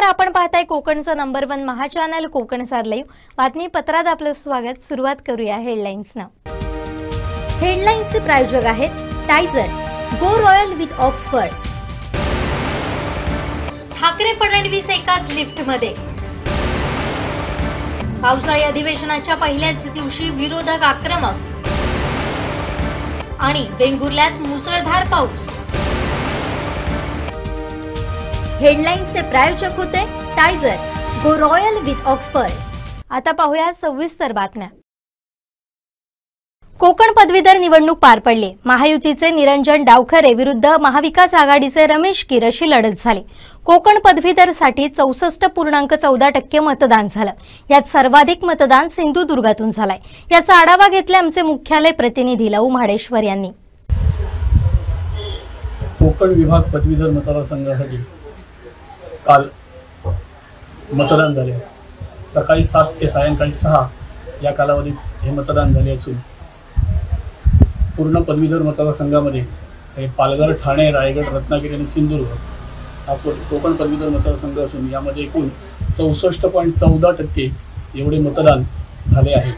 आपण पाहताय कोकणचं नंबर 1 महा चॅनल कोकण सार लाईव्ह बातमीपत्रात आपलं स्वागत। सुरुवात करूया हेडलाईन्सना। हेडलाईन्सचे प्रायोजक आहेत टायझर go royal with Oxford. Thackeray Fadnavis एकाच लिफ्टमध्ये। पावसाळी अधिवेशनाच्या पहिल्याच दिवशी विरोधक आक्रमक आणि वेंगुर्ल्यात मुसळधार पाऊस। हेडलाईन्सचे प्रायोजक होते टायझर गो रॉयल विथ ऑक्सफर्ड। आता पाहूया सविस्तर बातम्या। कोकण पदवीधर निवडणूक पार पडली। महायुतीचे निरंजन डावखरे विरुद्ध महाविकास आघाडीचे रमेश कीर अशी लढत झाली। कोकण पदवीधरसाठी 64.14% मतदान झालं। यात सर्वाधिक मतदान सिंधुदुर्गातून झालंय। याचा आढावा घेतला आमचे मुख्यालय प्रतिनिधी लऊ म्हाडेश्वर यांनी। कोकण विभाग पदवीधर मतदारसंघासाठी काल मतदान झाले। सकाळी 7 ते सायंकाळी 6 या कालावधीत हे मतदान झाले असून पूर्ण पदवीधर मतदारसंघामध्ये पालघर, ठाणे, रायगड, रत्नागिरी आणि सिंधुदुर्ग हा कोकण पदवीधर मतदारसंघ असून यामध्ये एकूण 64.14% एवढे मतदान झाले आहे।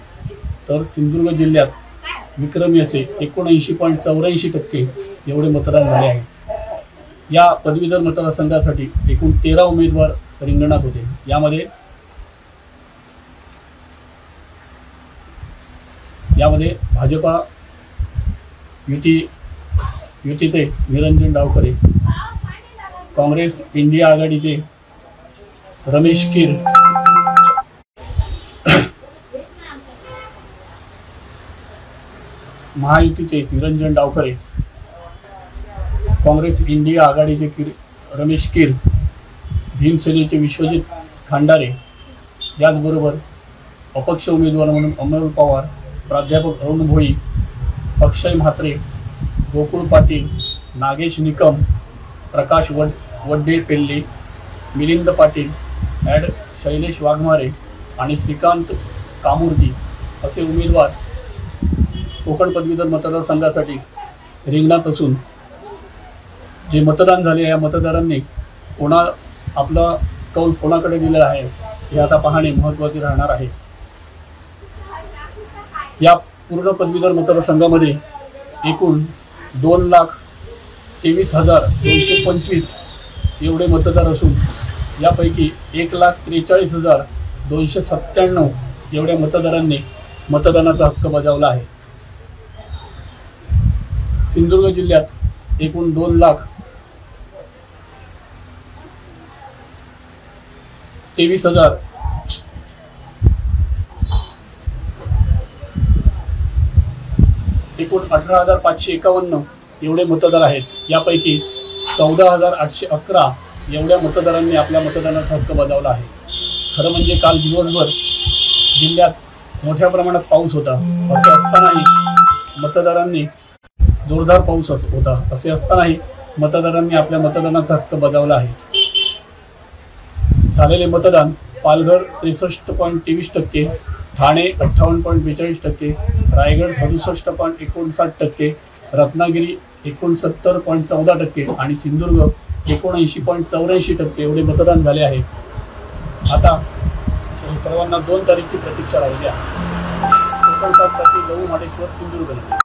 तर सिंधुदुर्ग जिल्ह्यात विक्रमी असे 79.84% एवढे मतदान झाले आहे। या पदवीधर मतदारसंघासाठी एकूण 13 उमेदवार रिंगणात होते। यामध्ये भाजपा युतीचे निरंजन डावखरे, काँग्रेस इंडिया आघाडीचे रमेश कीर, महायुतीचे निरंजन डावखरे, काँग्रेस इंडिया आघाडीचे रमेश कीर, भीमसेनेचे विश्वजित खांडारे, याचबरोबर अपक्ष उमेदवार म्हणून अमोल पवार, प्राध्यापक अरुण भोई, अक्षय म्हात्रे, गोकुळ पाटील, नागेश निकम, प्रकाश वड्डेपेल्ले, मिलिंद पाटील, ॲड शैलेश वाघमारे आणि श्रीकांत कामुर्दी असे उमेदवार कोकण पदवीधर मतदारसंघासाठी रिंगणात असून जे मतदान झाले या मतदारांनी आपला कौल कोणाकडे दिला आहे हे आता पाहणे महत्त्वाचे राहणार आहे। या पूर्ण पदवीधर मतदारसंघामध्ये एकूण 2,23,225 एवढे मतदार असून यापैकी 1,43,297 एवढ्या मतदारांनी मतदानाचा हक्क बजावला आहे। सिंधुदुर्ग जिल्ह्यात एकूण 2,23,000 एकूण 18,551 एवढे मतदार आहेत। यापैकी 14,811 एवढ्या मतदारांनी आपल्या मतदानाचा हक्क बजावला आहे। खरं म्हणजे काल दिवसभर जिल्ह्यात मोठ्या प्रमाणात पाऊस होता। असे असतानाही मतदारांनी जोरदार पाऊस होता असे असतानाही मतदारांनी आपल्या मतदानाचा हक्क बजावला आहे। झालेले मतदान पालघर 63.23%, ठाणे 58.42%, रायगड 67.59%, रत्नागिरी 69.14% आणि सिंधुदुर्ग 79.84% एवढे मतदान झाले आहे। आता सर्वांना 2 तारीखची प्रतीक्षा राहिली आहे। कोकण सारसाठी लऊ म्हाडेश्वर, सिंधुदुर्ग।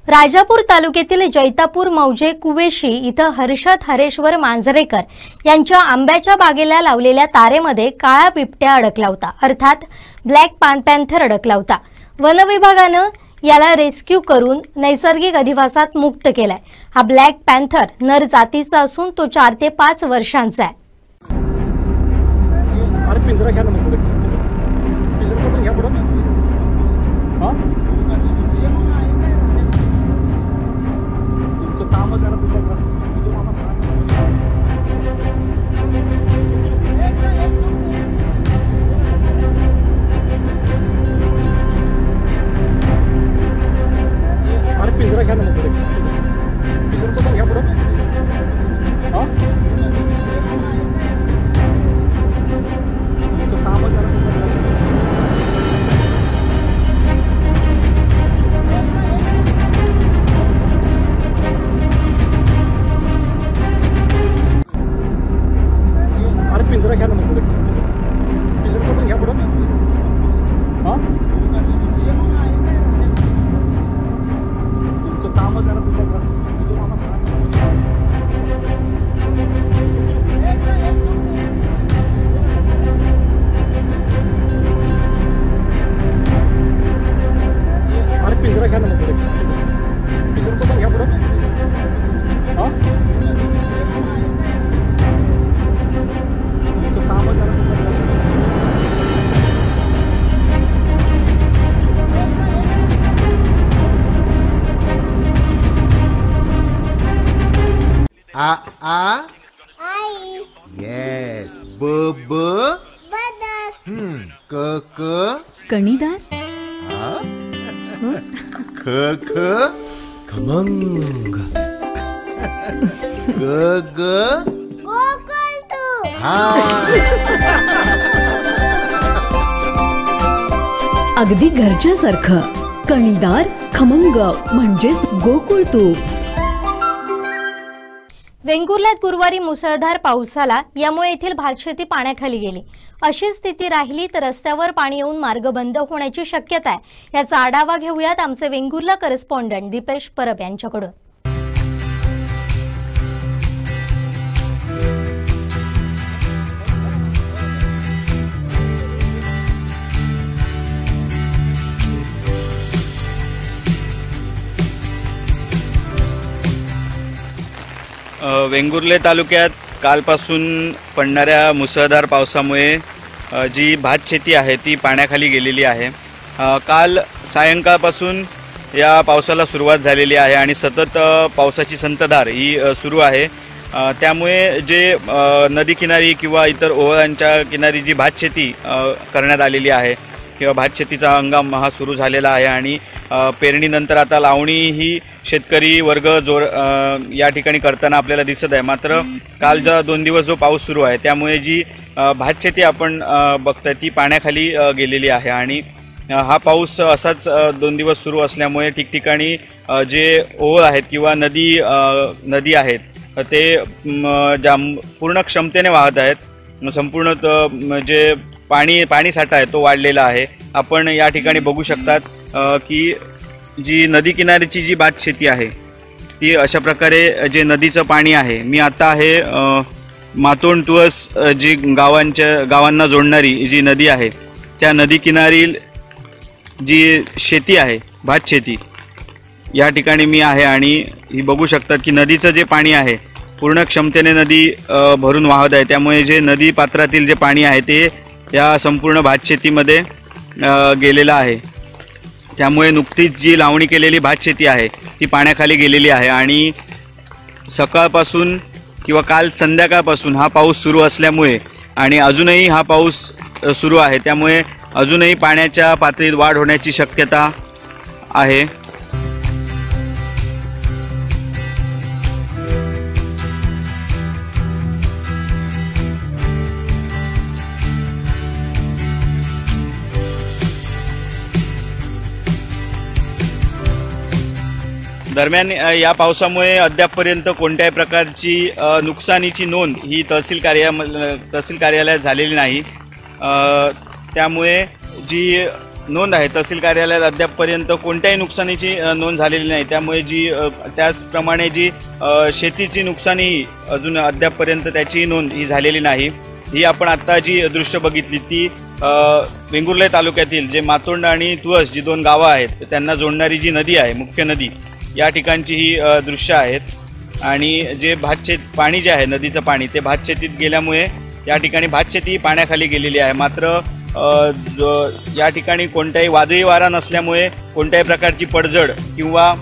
राजापूर तालुक्यातील जैतापूर मौजे कुवेशी इथं हर्षद हरेश्वर मांजरेकर यांच्या आंब्याच्या बागेला लावलेल्या तारेमध्ये काळा बिबट्या अडकला होता, अर्थात ब्लॅक पॅन्थर अडकला होता। वन विभागानं याला रेस्क्यू करून नैसर्गिक अधिवासात मुक्त केलाय। हा ब्लॅक पॅन्थर नर जातीचा असून तो 4 ते 5 वर्षांचा आहे। येस. ब ब बदक. क क कणीदार. ख ख खमंग. ग ग गोकुळतू. अगदी घरच्यासारखं. कणीदार खमंग म्हणजेच गोकुळ तूप. वेंगुर्ल्यात गुरुवारी मुसळधार पाऊस झाला, यामुळे येथील भातशेती पाण्याखाली गेली. अशी स्थिती राहिली तर रस्त्यावर पाणी येऊन मार्ग बंद होण्याची शक्यता आहे. याचा आढावा घेऊयात आमचे वेंगुर्ला करस्पॉन्डंट दीपेश परब यांच्याकडून. वेंगुर्ले तालुक्यात कालपासून पडणाऱ्या मुसळधार पावसामुळे जी भात शेती आहे ती पाण्याखाली गेलेली आहे. काल सायंकाळपासून या पावसाला सुरुवात झालेली आहे आणि सतत पावसाची संततधार ही सुरू आहे. त्यामुळे जे नदी किनारी किंवा इतर ओहोळांच्या किनारी जी भात शेती करण्यात आलेली आहे किंवा भात शेतीचा हंगाम हा सुरू झालेला आहे आणि पेरणीनंतर आता लावणी ही शेतकरी वर्ग या ठिकाणी करताना आपल्याला दिसत आहे. मात्र काल 2 दिवस जो पाऊस सुरू आहे त्यामुळे जी भात शेती आपण बघताय ती पाण्याखाली गेलेली आहे आणि हा पाऊस असाच 2 दिवस सुरू असल्यामुळे ठिकठिकाणी जे ओळ आहेत किंवा नदी आहेत ते पूर्ण क्षमतेने वाहत आहेत. संपूर्ण जे पाणी साठा आहे तो वाढलेला आहे. आपण या ठिकाणी बघू शकतात की जी नदी किनाऱ्याची जी भात शेती आहे ती अशा प्रकारे जे नदीचं पाणी आहे. मी आता आहे मातोंड तुळस जी गावांना जोडणारी जी नदी आहे त्या नदी किनारी जी शेती आहे भात शेती या ठिकाणी मी आहे आणि ही बघू शकतात की नदीचं जे पाणी आहे पूर्ण क्षमतेने नदी भरून वाहत आहे. त्यामुळे जे नदी पात्रातील जे पाणी आहे ते या संपूर्ण भात शेतीमध्ये गेलेलं आहे. त्यामुळे नुकतीच जी लावणी केलेली भात शेती आहे ती पाण्याखाली गेलेली आहे आणि सकाळपासून किंवा काल संध्याकाळपासून हा पाऊस सुरू असल्यामुळे आणि अजूनही हा पाऊस सुरू आहे त्यामुळे अजूनही पाण्याच्या पातळीत वाढ होण्याची शक्यता आहे. दरम्यान या पावसामुळे अद्यापपर्यंत कोणत्याही प्रकारची नुकसानीची नोंद ही तहसील कार्यालयात झालेली नाही. त्यामुळे जी नोंद आहे तहसील कार्यालयात अद्यापपर्यंत कोणत्याही नुकसानीची नोंद झालेली नाही. त्यामुळे त्याचप्रमाणे जी शेतीची नुकसानी अजून अद्यापपर्यंत त्याची नोंद ही झालेली नाही. ही आपण आता जी दृश्य बघितली ती वेंगुर्ले तालुक्यातील जे मातोंड आणि तुळस जी 2 गावं आहेत त्यांना जोडणारी जी नदी आहे मुख्य नदी या ठिकाणची ही दृश्य आहेत आणि जे पाणी जे आहे नदीचं पाणी ते भात शेतीत गेल्यामुळे या ठिकाणी भात शेती पाण्याखाली गेलेली आहे. मात्र या ठिकाणी कोणत्याही वादळी वारा नसल्यामुळे कोणत्याही प्रकारची पडझड किंवा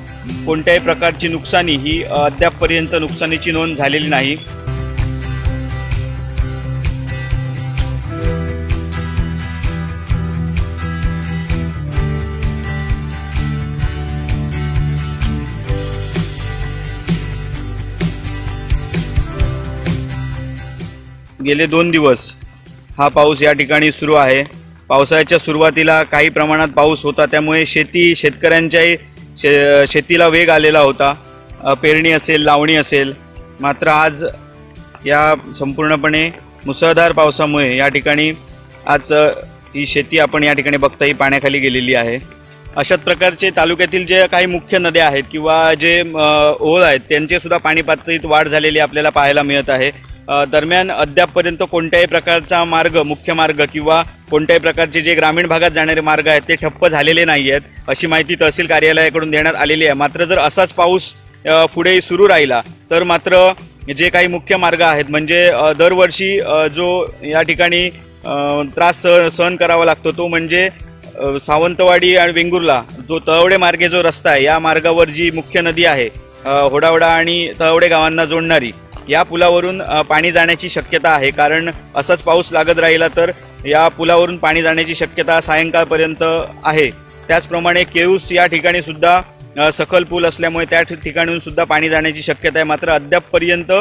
कोणत्याही प्रकारची नुकसानी ही अद्यापपर्यंत नुकसानीची नोंद झालेली नाही. गेले 2 दिवस हा पाऊस या ठिकाणी सुरू आहे. पावसाळ्याच्या सुरुवातीला काही प्रमाणात पाऊस होता त्यामुळे शेतकऱ्यांच्याही शेतीला वेग आलेला होता. पेरणी असेल लावणी असेल. मात्र आज या संपूर्णपणे मुसळधार पावसामुळे या ठिकाणी आज ही शेती आपण या ठिकाणी बघता ही पाण्याखाली गेलेली आहे. अशाच प्रकारचे तालुक्यातील जे काही मुख्य नद्या आहेत किंवा जे ओळ आहेत त्यांचे सुद्धा पाणी पातळीत वाढ झालेली आपल्याला पाहायला मिळत आहे. दरम्यान अद्यापपर्यंत कोणत्याही प्रकारचा मुख्य मार्ग किंवा कोणत्याही प्रकारचे जे ग्रामीण भागात जाणारे मार्ग आहेत ते ठप्प झालेले नाही आहेत अशी माहिती तहसील कार्यालयाकडून देण्यात आलेली आहे. मात्र जर असाच पाऊस पुढे सुरू राहिला तर मात्र जे काही मुख्य मार्ग आहेत म्हणजे दरवर्षी जो या ठिकाणी त्रास सहन करावा लागतो तो म्हणजे सावंतवाडी आणि वेंगुर्ला जो तळवडे मार्गे जो रस्ता आहे या मार्गावर जी मुख्य नदी आहे होडावडा आणि तळवडे गावांना जोडणारी या पुलावरून पाणी जाण्याची शक्यता आहे, कारण असाच पाऊस लागत राहिला तर या पुलावरून पाणी जाण्याची शक्यता सायंकाळपर्यंत आहे। त्याचप्रमाणे केळूस या ठिकाणी सुद्धा सखल पूल असल्यामुळे त्या ठिकाणून सुद्धा पाणी जाण्याची शक्यता आहे। मात्र अद्यापपर्यंत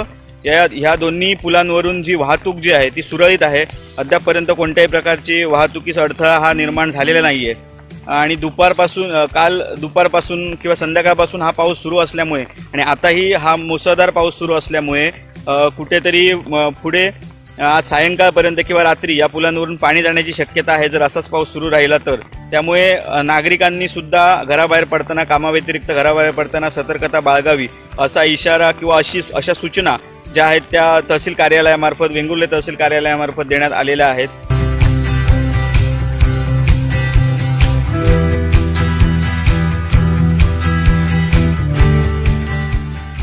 ह्या दोन्ही पुलांवरून जी वाहतूक जी आहे ती सुरळीत आहे। अद्यापपर्यंत कोणत्याही प्रकारची वाहतुकीचा अडथळा हा निर्माण झालेला नाहीये आणि काल दुपारपासून किंवा संध्याकाळपासून हा पाऊस सुरू असल्यामुळे आणि आताही हा मुसळधार पाऊस सुरू असल्यामुळे कुठेतरी पुढे आज सायंकाळपर्यंत किंवा रात्री या पुलांवरून पाणी जाण्याची शक्यता आहे जर असाच पाऊस सुरू राहिला तर। त्यामुळे नागरिकांनी सुद्धा घराबाहेर पडताना, कामाव्यतिरिक्त घराबाहेर पडताना सतर्कता बाळगावी असा इशारा किंवा अशा सूचना ज्या आहेत त्या तहसील कार्यालयामार्फत, वेंगुर्ले तहसील कार्यालयामार्फत देण्यात आलेल्या आहेत।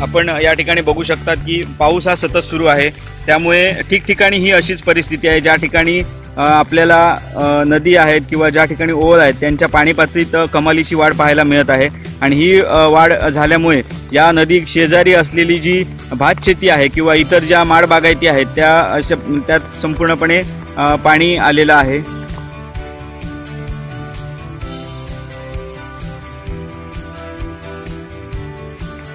आपण या ठिकाणी बघू शकतात की पाऊस हा सतत सुरू आहे, त्यामुळे ठिकठिकाणी ही अशीच परिस्थिती आहे। ज्या ठिकाणी आपल्याला नदी आहेत किंवा ज्या ठिकाणी ओळ आहेत त्यांच्या पाणी पातळीत कमालीची वाढ पाहायला मिळत आहे आणि ही वाढ झाल्यामुळे या नदी शेजारी असलेली जी भात शेती आहे किंवा इतर ज्या माड बागायती आहेत त्यात संपूर्णपणे पाणी आलेलं आहे।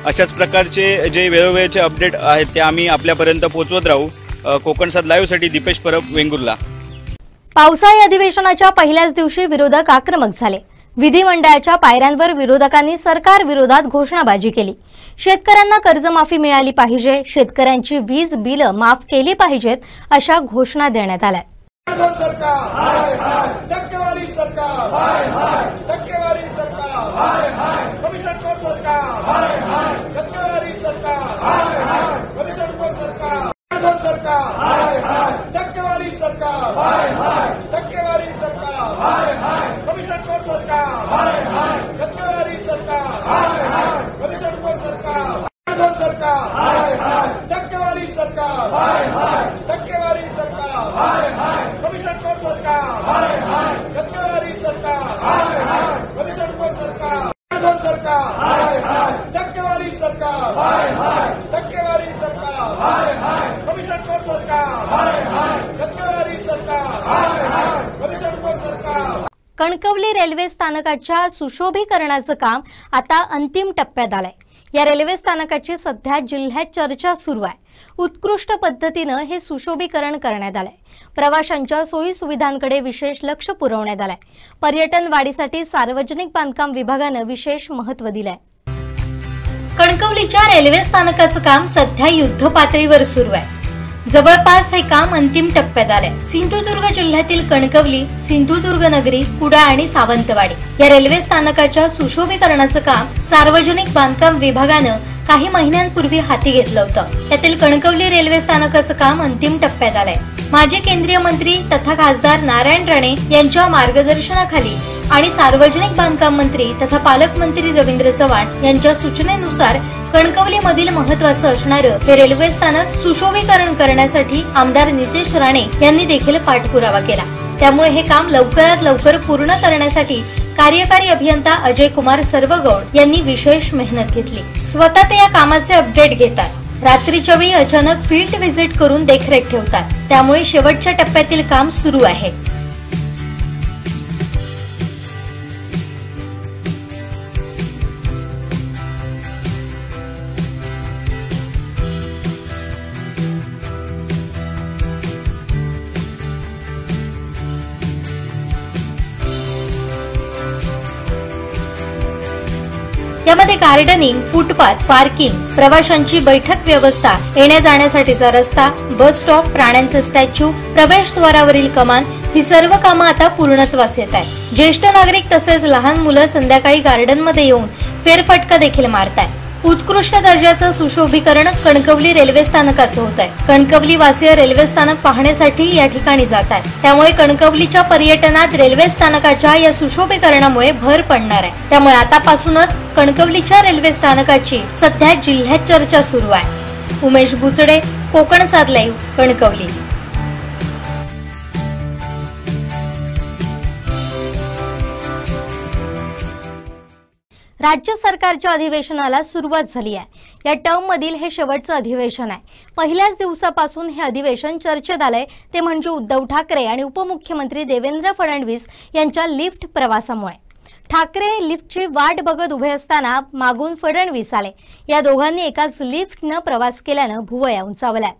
अशाच प्रकारचे जे वेळोवेळचे अपडेट आहेत ते आम्ही आपल्यापर्यंत पोहोचवत राहू। कोकणसाद लाईव्हसाठी दीपेश परब, वेंगुर्ला। पावसाळी अधिवेशनाच्या पहिल्याच दिवशी विरोधक आक्रमक झाले। विधिमंडळाच्या पायऱ्यांवर विरोधकांनी सरकार विरोधात घोषणाबाजी केली। शेतकऱ्यांना कर्जमाफी मिळाली पाहिजे, शेतकऱ्यांची वीज बिलं माफ केली पाहिजेत अशा घोषणा देण्यात आल्या। कणकवली रेल्वे स्थानकाच्या सुशोभीकरणाचं काम आता अंतिम टप्प्यात आलंय। या रेल्वे स्थानकाची सध्या जिल्ह्यात चर्चा सुरू आहे। उत्कृष्ट पद्धतीने हे सुशोभीकरण करण्यात आलंय। प्रवाशांच्या सोयी सुविधांकडे विशेष लक्ष पुरवण्यात आलंय। पर्यटन वाढीसाठी सार्वजनिक बांधकाम विभागाने विशेष महत्त्व दिलंय। कणकवलीच्या रेल्वे स्थानकाचं काम सध्या युद्ध पातळीवर सुरू आहे। जवळपास हे काम अंतिम टप्प्यात आले। सिंधुदुर्ग जिल्ह्यातील कणकवली, सिंधुदुर्ग नगरी, कुडाळ आणि सावंतवाडी या रेल्वे स्थानकाच्या सुशोभीकरणाचं काम सार्वजनिक बांधकाम विभागानं काही महिन्यांपूर्वी हाती घेतलं होतं। त्यातील कणकवली रेल्वे स्थानकाचं काम अंतिम टप्प्यात आलंय। माजी केंद्रीय मंत्री तथा खासदार नारायण राणे यांच्या मार्गदर्शनाखाली आणि सार्वजनिक बांधकाम मंत्री तथा पालकमंत्री रवींद्र चव्हाण यांच्या सूचनेनुसार कणकवलीमधील महत्त्वाचं असणारं हे रेल्वे स्थानक सुशोभीकरण करण्यासाठी आमदार नितेश राणे यांनी देखील पाठपुरावा केला। त्यामुळे हे काम लवकरात लवकर पूर्ण करण्यासाठी कार्यकारी अभियंता अजय कुमार सर्वगौड यांनी विशेष मेहनत घेतली। स्वतः ते या कामाचे अपडेट घेतात। रात्रीच्या वेळी अचानक फील्ड व्हिजिट करून देखरेख ठेवतात। त्यामुळे शेवटच्या टप्प्यातील काम सुरू आहे। यामध्ये गार्डनिंग, फुटपाथ, पार्किंग, प्रवाशांची बैठक व्यवस्था, येण्या जाण्यासाठीचा रस्ता, बस स्टॉप, प्राण्यांचे स्टॅच्यू, प्रवेशद्वारावरील कमान ही सर्व कामं आता पूर्णत्वास येत आहेत। ज्येष्ठ नागरिक तसेच लहान मुलं संध्याकाळी गार्डन मध्ये येऊन फेरफटका देखील मारतात। उत्कृष्ट दर्जाचं सुशोभीकरण कणकवली रेल्वे स्थानकाचं होत आहे। कणकवली वासीय रेल्वे स्थानक पाहण्यासाठी या ठिकाणी जातात। त्यामुळे कणकवलीच्या पर्यटनात रेल्वे स्थानकाच्या या सुशोभीकरणामुळे भर पडणार आहे। त्यामुळे आतापासूनच कणकवलीच्या रेल्वे स्थानकाची सध्या जिल्ह्यात चर्चा सुरू आहे। उमेश बुचडे, कोकणसाद लाईव्ह, कणकवली। राज्य सरकारच्या अधिवेशनाला सुरुवात झाली आहे। या टर्म मधील हे शेवटचं अधिवेशन आहे। पहिल्याच दिवसापासून हे अधिवेशन चर्चेत आलंय ते म्हणजे उद्धव ठाकरे आणि उपमुख्यमंत्री देवेंद्र फडणवीस यांच्या लिफ्ट प्रवासामुळे। ठाकरे लिफ्टची वाट बघत उभे असताना मागून फडणवीस आले। या दोघांनी एकाच लिफ्टनं प्रवास केल्यानं भुवया उंचावल्या।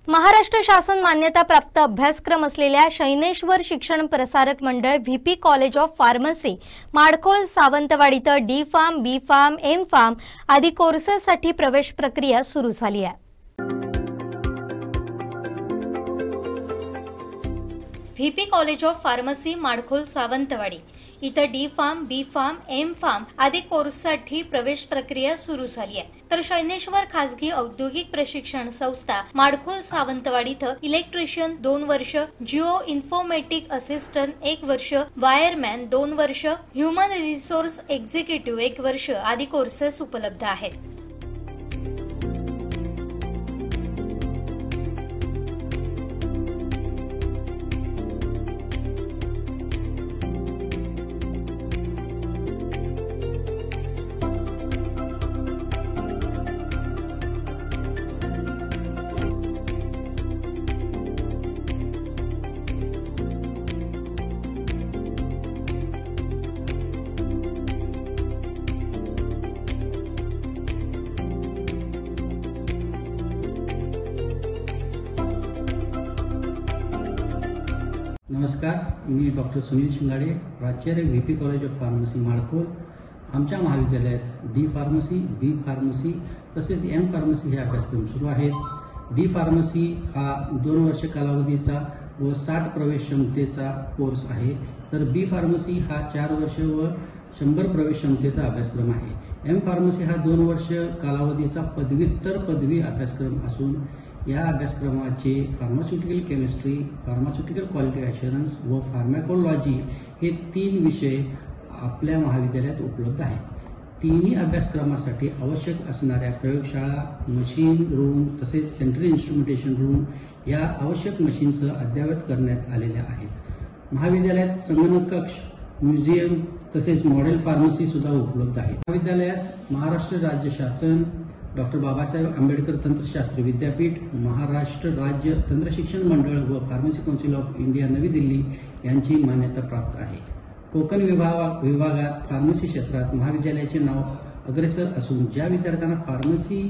महाराष्ट्र शासन मान्यता प्राप्त अभ्यासक्रम असलेल्या शैनेश्वर Shikshan Prasarak Mandal VP college of pharmacy Madkhol Sawantwadi इथं D pharm, B pharm, M pharm आदी कोर्सेससाठी प्रवेश प्रक्रिया सुरू झाली आहे। VP college of pharmacy Madkhol Sawantwadi इथं D pharm, B pharm, M pharm आदी कोर्ससाठी प्रवेश प्रक्रिया सुरू झाली आहे। तर शैनेश्वर खासगी औद्योगिक प्रशिक्षण संस्था माडखोल सावंतवाडी इथं इलेक्ट्रिशियन 2 वर्ष, जिओ इन्फॉर्मेटिक असिस्टंट 1 वर्ष, वायरमॅन 2 वर्ष, ह्युमन रिसोर्स एक्झिक्युटिव्ह 1 वर्ष आदी कोर्सेस उपलब्ध आहेत। नमस्कार, मी डॉक्टर सुनील शिंगाडे, प्राचार्य VP college of pharmacy Madkhol. आमच्या महाविद्यालयात डी फार्मसी, बी फार्मसी तसेच एम फार्मसी हे अभ्यासक्रम सुरू आहेत। डी फार्मसी हा 2 वर्ष कालावधीचा व 60 प्रवेश क्षमतेचा कोर्स आहे, तर बी फार्मसी हा 4 वर्ष व 100 प्रवेश क्षमतेचा अभ्यासक्रम आहे। एम फार्मसी हा 2 वर्ष कालावधीचा पदव्युत्तर पदवी अभ्यासक्रम असून या अभ्यासक्रमाचे pharmaceutical chemistry, pharmaceutical quality assurance व फार्मॅकोलॉजी हे 3 विषय आपल्या महाविद्यालयात उपलब्ध आहेत। तिन्ही अभ्यासक्रमासाठी आवश्यक असणाऱ्या प्रयोगशाळा, मशीन रूम तसेच सेंट्रल इन्स्ट्रुमेंटेशन रूम या आवश्यक मशीनसह अद्ययावत करण्यात आलेल्या आहेत। महाविद्यालयात संगणक कक्ष, म्युझियम तसेच मॉडेल फार्मसी सुद्धा उपलब्ध आहे। महाविद्यालयास महाराष्ट्र राज्य शासन, डॉक्टर बाबासाहेब आंबेडकर तंत्रशास्त्र विद्यापीठ, महाराष्ट्र राज्य तंत्रशिक्षण मंडळ व फार्मसी काउन्सिल ऑफ इंडिया नवी दिल्ली यांची मान्यता प्राप्त आहे। कोकण विभागात फार्मसी क्षेत्रात महाविद्यालयाचे नाव अग्रेसर असून ज्या विद्यार्थ्यांना फार्मसी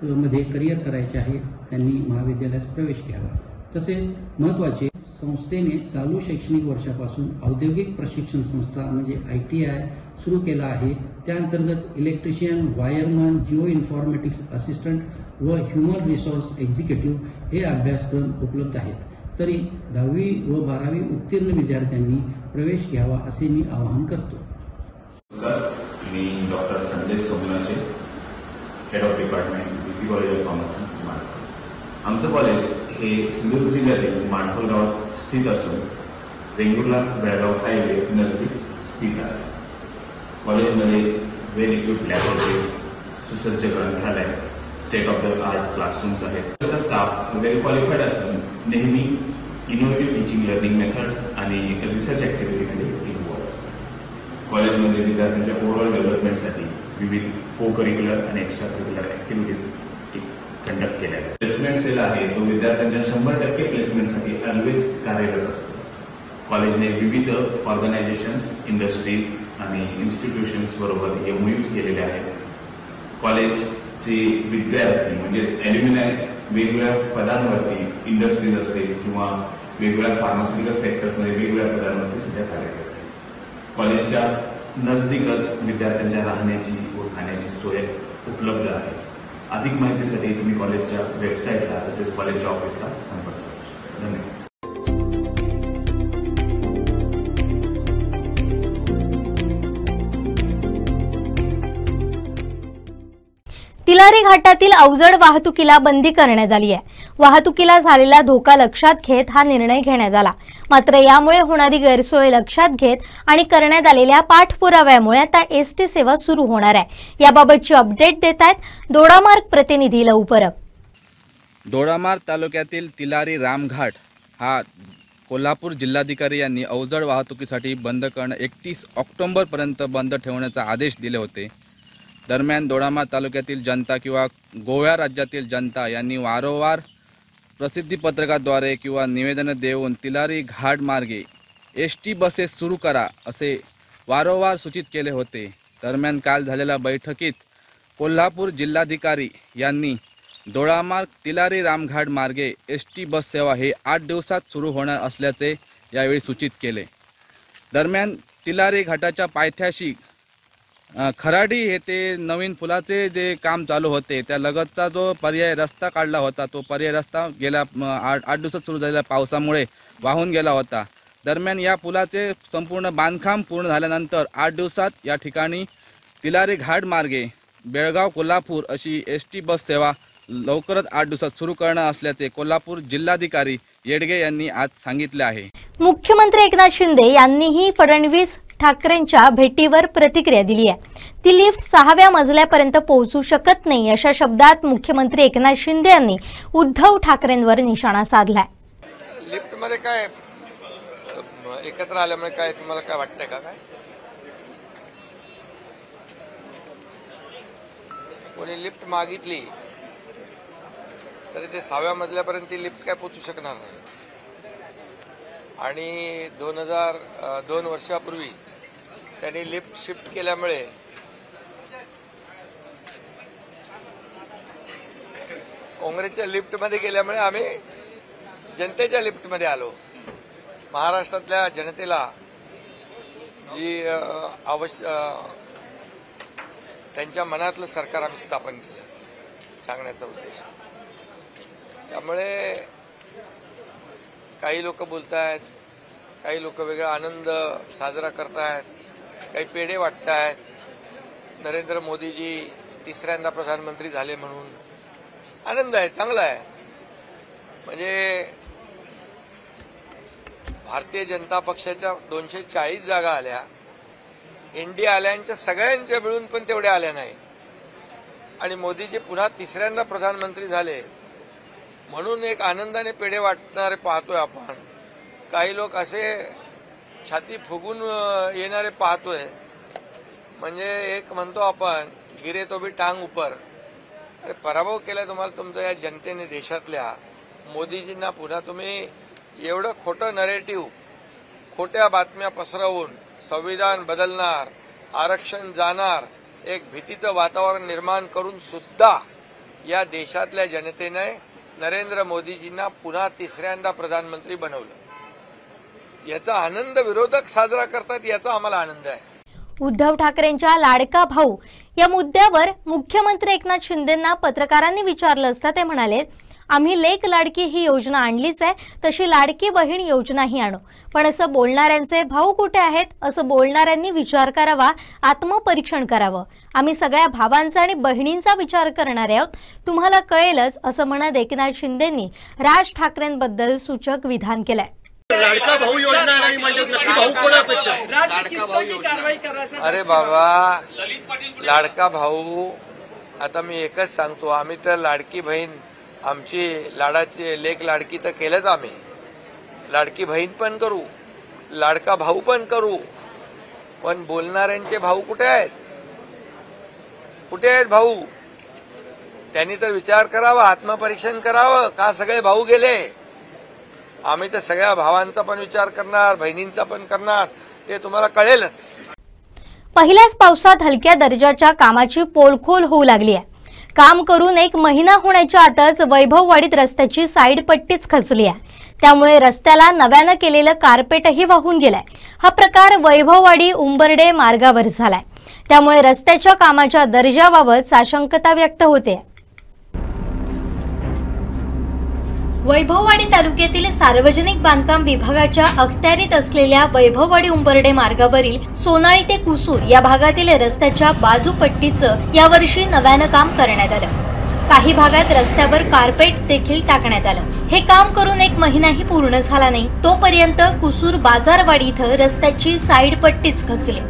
मध्ये करिअर करायचे आहे त्यांनी महाविद्यालयात प्रवेश घ्यावा। तसेच महत्त्वाचे, संस्थेने चालू शैक्षणिक वर्षापासून औद्योगिक प्रशिक्षण संस्था म्हणजे ITI सुरू केला आहे। त्या अंतर्गत electrician, wireman, Jio informatics assistant व ह्युमन रिसोर्स एक्झिक्युटिव्ह हे अभ्यासक्रम उपलब्ध आहेत। तरी 10वी व 12वी उत्तीर्ण विद्यार्थ्यांनी प्रवेश घ्यावा असे मी आवाहन करतो। मी doctor Sandesh Somnache, head of department VP college of pharmacy Madkhol. आमचं कॉलेज हे सिंधुदुर्ग जिल्ह्यातील माणकोल गावात स्थित असून वेंगुर्ला बेळगाव हायवे नजदीक स्थित आहे. कॉलेजमध्ये वेल इक्विप्ड लॅबोरेटरीज, सुसज्ज ग्रंथालय, state of the art classrooms आहेत. त्याचा स्टाफ व्हेरी क्वालिफाईड असून नेहमी इनोव्हेटिव्ह टीचिंग लर्निंग मेथड्स आणि रिसर्च ऍक्टिव्हिटीमध्ये इन्व्हॉल्व असतात. कॉलेजमध्ये विद्यार्थ्यांच्या ओव्हरऑल डेव्हलपमेंटसाठी विविध को करिक्युलर आणि एक्स्ट्रा करिक्युलर ऍक्टिव्हिटीज कंडक्ट केल्या जातात. प्लेसमेंट सेल आहे तो विद्यार्थ्यांच्या 100% प्लेसमेंटसाठी ऑलवेज कार्यरत असतो. कॉलेजने विविध ऑर्गनायझेशन्स, इंडस्ट्रीज आणि इन्स्टिट्यूशन्स बरोबर MOUs केलेले आहेत. कॉलेजचे विद्यार्थी म्हणजे एल्युमिनायज वेगवेगळ्या पदांवरती, इंडस्ट्रीज असतील किंवा वेगवेगळ्या फार्मास्युटिकल सेक्टर्समध्ये वेगवेगळ्या पदांवरती सध्या कार्य करत आहेत. कॉलेजच्या नजदीकच विद्यार्थ्यांच्या राहण्याची व खाण्याची सोय उपलब्ध आहे. अधिक माहितीसाठी तुम्ही कॉलेजच्या वेबसाईटला तसेच कॉलेजच्या ऑफिसला संपर्क साधू शकता. धन्यवाद. तिलारी घाटातील अवजड वाहतुकीला बंदी करण्यात आली आहे. वाहतुकीला झालेला धोका लक्षात घेत हा निर्णय घेण्यात आला. मात्र यामुळे होणारी गैरसोय लक्षात घेत आणि करण्यात आलेल्या पाठपुराव्यामुळे आता एसटी सेवा सुरू होणार आहे. याबाबतची अपडेट देत आहेत दोडामार्ग प्रतिनिधी लहू परब. दोडामार्ग तालुक्यातील तिलारी रामघाट हा कोल्हापूर जिल्हाधिकारी यांनी अवजड वाहतुकीसाठी बंद करणं 31 ऑक्टोबरपर्यंत बंद ठेवण्याचा आदेश दिले होते. दरम्यान दोडामार्ग तालुक्यातील जनता किंवा गोव्या राज्यातील जनता यांनी वारंवार प्रसिद्धीपत्रकाद्वारे किंवा निवेदन देऊन तिलारी घाट मार्गे एसटी बसेस सुरू करा असे वारंवार सूचित केले होते. दरम्यान काल झालेल्या बैठकीत कोल्हापूर जिल्हाधिकारी यांनी दोडामार्ग तिलारी रामघाट मार्गे एसटी बस सेवा हे 8 दिवसात सुरू होणार असल्याचे यावेळी सूचित केले. दरम्यान तिलारी घाटाच्या पायथ्याशी खराडी हे ते नवीन पुलाचे जे काम चालू होते त्या लगतचा जो पर्याय रस्ता काढला होता तो पर्याय रस्ता गेल्या 8 दिवसात सुरू झालेल्या पावसामुळे वाहून गेला होता. दरम्यान या पुलाचे संपूर्ण बांधकाम पूर्ण झाल्यानंतर 8 दिवसात या ठिकाणी तिलारी घाट मार्गे बेळगाव कोल्हापूर अशी एसटी बस सेवा लवकरच 8 दिवसात सुरू करणार असल्याचे कोल्हापूर जिल्हाधिकारी येडगे यांनी आज सांगितले आहे. मुख्यमंत्री एकनाथ शिंदे यांनीही फडणवीस ठाकरेंच्या भेटीवर प्रतिक्रिया दिली आहे. ती लिफ्ट 6व्या मजल्यापर्यंत पोहोचू शकत नाही अशा शब्दात मुख्यमंत्री एकनाथ शिंदे यांनी उद्धव ठाकरेंवर निशाणा साधलाय. लिफ्ट मध्ये काय एकत्र आल्यामुळे काय तुम्हाला काय वाटतंय का? काय कोणी लिफ्ट मागितली तरी ते 6व्या मजल्यापर्यंत ती लिफ्ट काय पोहोचू शकणार नाही. आणि 2 वर्षापूर्वी त्यांनी लिफ्ट शिफ्ट केल्यामुळे काँग्रेसच्या लिफ्टमध्ये गेल्यामुळे आम्ही जनतेच्या लिफ्टमध्ये आलो. महाराष्ट्रातल्या जनतेला जी त्यांच्या मनातलं सरकार आम्ही स्थापन केलं सांगण्याचा उद्देश. त्यामुळे काही लोक बोलतायत, काही लोक वेगळा आनंद साजरा करतायत, काही पेढे वाटतायत. नरेंद्र मोदीजी 3ऱ्यांदा प्रधानमंत्री झाले म्हणून आनंद आहे, चांगला आहे. म्हणजे भारतीय जनता पक्षाच्या 240 जागा आल्या, इंडी आल्यांच्या सगळ्यांच्या मिळून पण तेवढ्या आल्या नाही. आणि मोदीजी पुन्हा 3ऱ्यांदा प्रधानमंत्री झाले म्हणून एक आनंदाने पेढे वाटणारे पाहतोय आपण. काही लोक असे छाती फुगून येणारे पाहतोय. म्हणजे एक म्हणतो आपण गिरे तो भी टांग ऊपर. अरे पराभव केला तुम्हाला तुमच्या या जनतेने देशातल्या. मोदीजींना पुन्हा तुम्ही एवढं खोटं नरेटिव्ह, खोट्या बातम्या पसरवून संविधान बदलणार, आरक्षण जाणार, एक भीतीचं वातावरण निर्माण करून सुद्धा या देशातल्या जनतेने नरेंद्र मोदीजींना पुन्हा 3ऱ्यांदा प्रधानमंत्री बनवलं. याचा आनंद विरोधक साजरा करतात, याचा आम्हाला आनंद आहे. उद्धव ठाकरेंच्या लाडका भाऊ या मुद्द्यावर मुख्यमंत्री एकनाथ शिंदेंना पत्रकारांनी विचारलं असता ते म्हणाले, आम्ही लेक लाडकी ही योजना आणलीच आहे, तशी लाडकी बहीण योजनाही आणू, पण असं बोलणाऱ्यांचे भाऊ कुठे आहेत असं बोलणाऱ्यांनी विचार करावा, आत्मपरीक्षण करावं। आम्ही सगळ्या भावांचा आणि बहिणींचा विचार करणारे आहोत, तुम्हाला कळेलच असं म्हणत एकनाथ शिंदेंनी राज ठाकरेंबद्दल सूचक विधान केलंय। लाडका भाऊ योजना आणि म्हणजे नक्की भाऊ कोणापेक्षा लाडका भाऊ योजना? अरे बाबा, लाडका भाऊ, आता मी एकच सांगतो, आम्ही तर लाडकी बहीण, आमची लाडाची लेक लाडकी तर केलंच आम्ही, लाडकी बहीण पण करू, लाडका भाऊ पण करू, पण बोलणाऱ्यांचे भाऊ कुठे आहेत? कुठे आहेत भाऊ? त्यांनी तर विचार करावा, आत्मपरीक्षण करावं, का सगळे भाऊ गेले? आम्ही तर सगळ्या भावांचा पण विचार करणार, बहिणींचा पण करणार, ते तुम्हाला कळेलच। पहिल्याच पावसात हलक्या दर्जाच्या कामाची पोलखोल होऊ लागली आहे। काम करून 1 महिना होण्याच्या आतच वैभववाडीत रस्त्याची साईड पट्टीच खचली आहे, त्यामुळे रस्त्याला नव्यानं केलेलं कार्पेटही वाहून गेलंय। हा प्रकार वैभववाडी उंबर्डे मार्गावर झालाय, त्यामुळे रस्त्याच्या कामाच्या दर्जाबाबत साशंकता व्यक्त होते। वैभववाडी तालुक्यातील सार्वजनिक बांधकाम विभागाच्या अखत्यारीत असलेल्या वैभववाडी उंबर्डे मार्गावरील सोनाळी ते कुसूर या भागातील रस्त्याच्या बाजूपट्टीचं यावर्षी नव्यानं काम करण्यात आलं। काही भागात रस्त्यावर कार्पेट देखील टाकण्यात आलं। हे काम करून 1 महिनाही पूर्ण झाला नाही, तोपर्यंत कुसूर बाजारवाडी इथं रस्त्याची साईड पट्टीच खचली।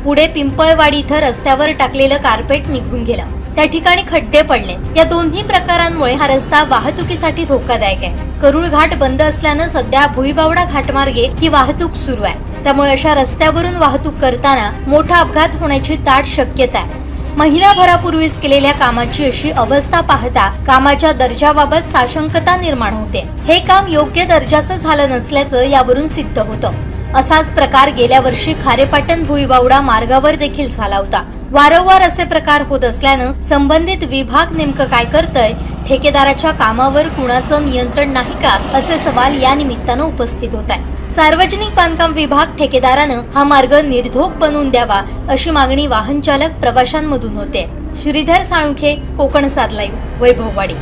पुढे पिंपळवाडी इथं रस्त्यावर टाकलेलं कार्पेट निघून गेलं, त्या ठिकाणी खड्डे पडले। या दोन्ही प्रकारांमुळे हा रस्ता वाहतुकीसाठी धोकादायक आहे। करूळ घाट बंद असल्यानं सध्या भुईबावडा घाटमार्गे ही वाहतूक सुरू आहे, त्यामुळे अशा रस्त्यावरून वाहतूक करताना मोठा अपघात होण्याची दाट शक्यता आहे। महिनाभरापूर्वीच केलेल्या कामाची अशी अवस्था पाहता कामाच्या दर्जाबाबत साशंकता निर्माण होते। हे काम योग्य दर्जाचं झालं नसल्याचं यावरून सिद्ध होतं। असाच प्रकार गेल्या वर्षी खारेपाटण भुईबावडा मार्गावर देखील झाला होता। वारंवार असे प्रकार होत असल्यानं संबंधित विभाग नेमकं काय करतंय, ठेकेदाराच्या कामावर कुणाचं नियंत्रण नाही का, असे सवाल या निमित्तानं उपस्थित होत आहे। सार्वजनिक बांधकाम विभाग ठेकेदारानं हा मार्ग निर्धोक बनवून द्यावा अशी मागणी वाहन चालक प्रवाशांमधून होते। श्रीधर साळुंखे, कोकण सात लाईव्ह, वैभववाडी।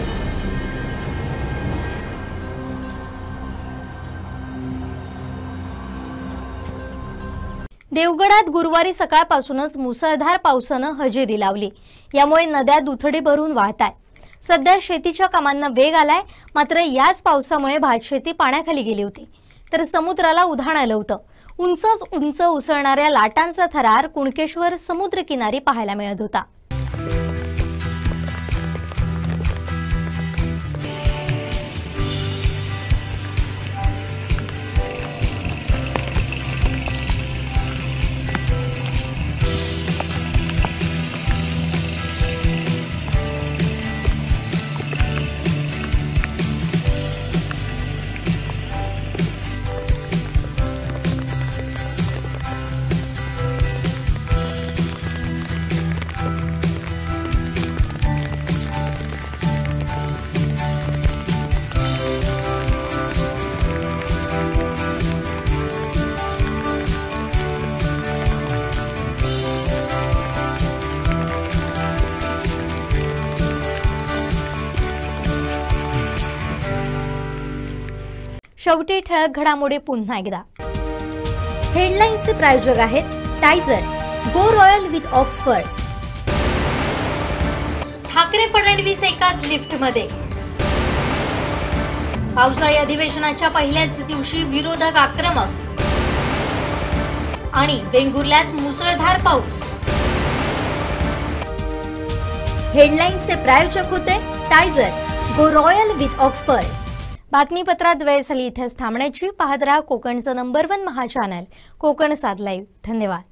देवगडात गुरुवारी सकाळपासूनच मुसळधार पावसानं हजेरी लावली, यामुळे नद्या दुथडी भरून वाहत आहेत। सध्या शेतीच्या कामांना वेग आलाय, मात्र याच पावसामुळे भातशेती पाण्याखाली गेली होती, तर समुद्राला उधाण आलं होतं। उंचच उंच उसळणाऱ्या लाटांचा थरार कुणकेश्वर समुद्रकिनारी पाहायला मिळत होता। शेवटी ठळक घडामोडी पुन्हा एकदा। हेडलाईन्सचे प्रायोजक आहेत टायझर, go royal with Oxford. Thackeray Fadnavis एकाच लिफ्टमध्ये। पावसाळी अधिवेशनाच्या पहिल्याच दिवशी विरोधक आक्रमक आणि वेंगुर्ल्यात मुसळधार पाऊस। हेडलाईन्सचे प्रायोजक होते टायझर, गो रॉयल विथ ऑक्सफर्ड। बातमीपत्रात वेळ झाली इथेच थांबण्याची। पाहत रहा कोकणचं नंबर 1 महा चॅनल कोकण सात लाईव्ह। धन्यवाद।